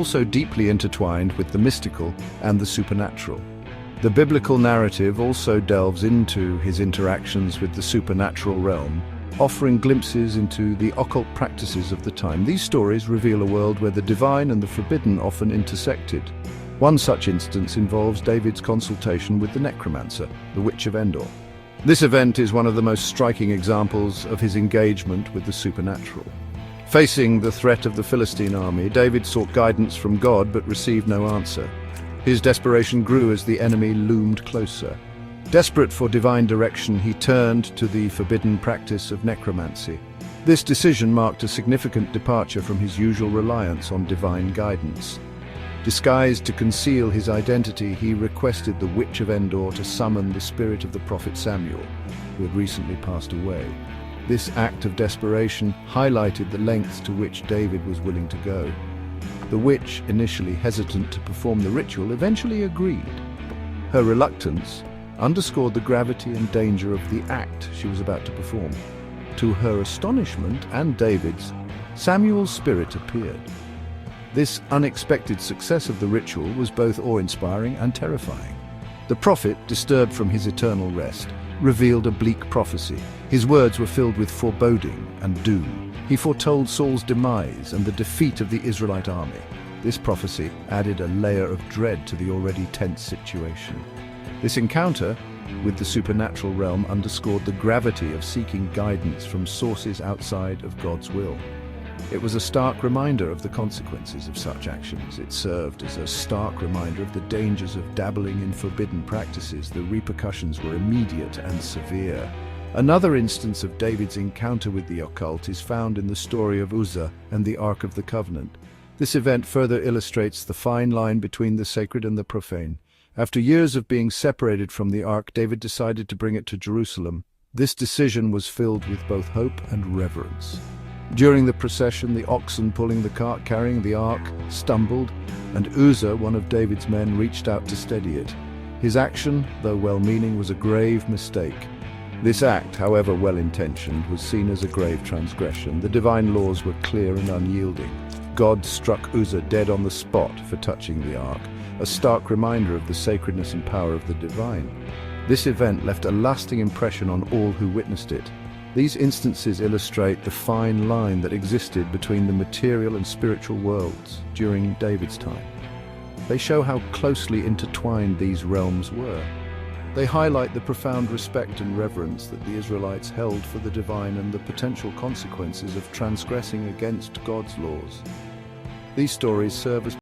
also deeply intertwined with the mystical and the supernatural. The biblical narrative also delves into his interactions with the supernatural realm, offering glimpses into the occult practices of the time. These stories reveal a world where the divine and the forbidden often intersected. One such instance involves David's consultation with the necromancer, the Witch of Endor. This event is one of the most striking examples of his engagement with the supernatural. Facing the threat of the Philistine army, David sought guidance from God but received no answer. His desperation grew as the enemy loomed closer. Desperate for divine direction, he turned to the forbidden practice of necromancy. This decision marked a significant departure from his usual reliance on divine guidance. Disguised to conceal his identity, he requested the Witch of Endor to summon the spirit of the prophet Samuel, who had recently passed away. This act of desperation highlighted the lengths to which David was willing to go. The witch, initially hesitant to perform the ritual, eventually agreed. Her reluctance underscored the gravity and danger of the act she was about to perform. To her astonishment and David's, Samuel's spirit appeared. This unexpected success of the ritual was both awe-inspiring and terrifying. The prophet, disturbed from his eternal rest, revealed a bleak prophecy. His words were filled with foreboding and doom. He foretold Saul's demise and the defeat of the Israelite army. This prophecy added a layer of dread to the already tense situation. This encounter with the supernatural realm underscored the gravity of seeking guidance from sources outside of God's will. It was a stark reminder of the consequences of such actions. It served as a stark reminder of the dangers of dabbling in forbidden practices. The repercussions were immediate and severe. Another instance of David's encounter with the occult is found in the story of Uzzah and the Ark of the Covenant. This event further illustrates the fine line between the sacred and the profane. After years of being separated from the Ark, David decided to bring it to Jerusalem. This decision was filled with both hope and reverence. During the procession, the oxen pulling the cart carrying the ark stumbled, and Uzzah, one of David's men, reached out to steady it. His action, though well-meaning, was a grave mistake. This act, however well-intentioned, was seen as a grave transgression. The divine laws were clear and unyielding. God struck Uzzah dead on the spot for touching the ark, a stark reminder of the sacredness and power of the divine. This event left a lasting impression on all who witnessed it. These instances illustrate the fine line that existed between the material and spiritual worlds during David's time. They show how closely intertwined these realms were. They highlight the profound respect and reverence that the Israelites held for the divine and the potential consequences of transgressing against God's laws. These stories serve as